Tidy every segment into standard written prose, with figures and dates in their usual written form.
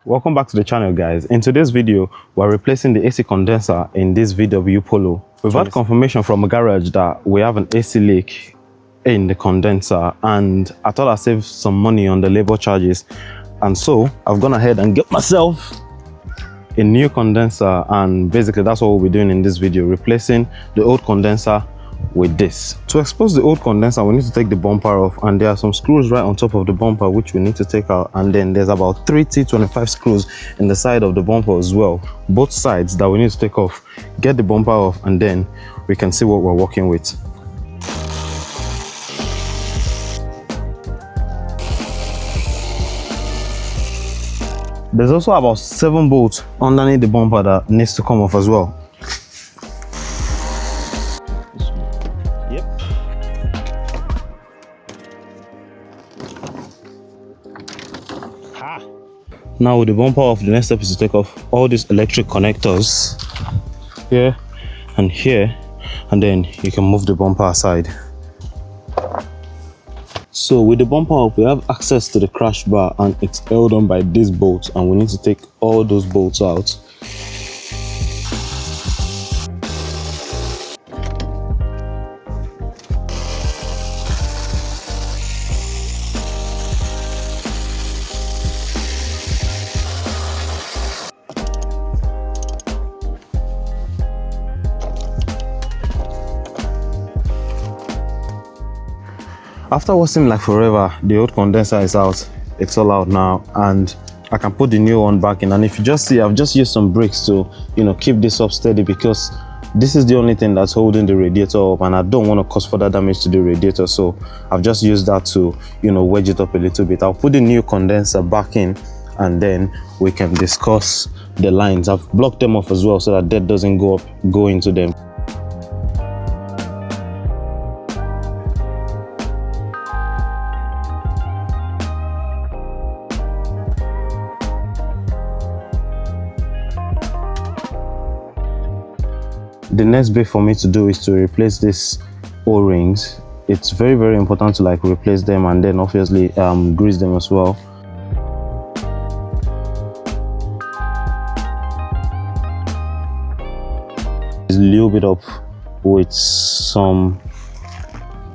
Welcome back to the channel, guys. In today's video, we're replacing the AC condenser in this VW POLO. We've had confirmation from a garage that we have an AC leak in the condenser, and I thought I'd save some money on the labor charges, and so I've gone ahead and get myself a new condenser, and basically that's what we'll be doing in this video, replacing the old condenser with this. To expose the old condenser, we need to take the bumper off, and there are some screws right on top of the bumper which we need to take out, and then there's about 25 screws in the side of the bumper as well, both sides, that we need to take off. Get the bumper off, and then we can see what we're working with. There's also about 7 bolts underneath the bumper that needs to come off as well. Yep. Ha. Now with the bumper off, the next step is to take off all these electric connectors here and here, and then you can move the bumper aside. So with the bumper off, we have access to the crash bar, and it's held on by these bolts, and we need to take all those bolts out. After what seemed like forever, the old condenser is out. It's all out now, and I can put the new one back in. And if you just see, I've just used some brakes to, keep this up steady, because this is the only thing that's holding the radiator up, and I don't want to cause further damage to the radiator. So I've just used that to, wedge it up a little bit. I'll put the new condenser back in, and then we can discuss the lines. I've blocked them off as well so that dirt doesn't go into them. The next bit for me to do is to replace these O-rings. It's very, very important to replace them, and then obviously grease them as well. Just lube it up with some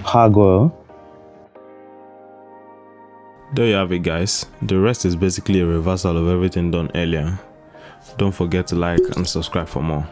hard oil. There you have it, guys. The rest is basically a reversal of everything done earlier. Don't forget to like and subscribe for more.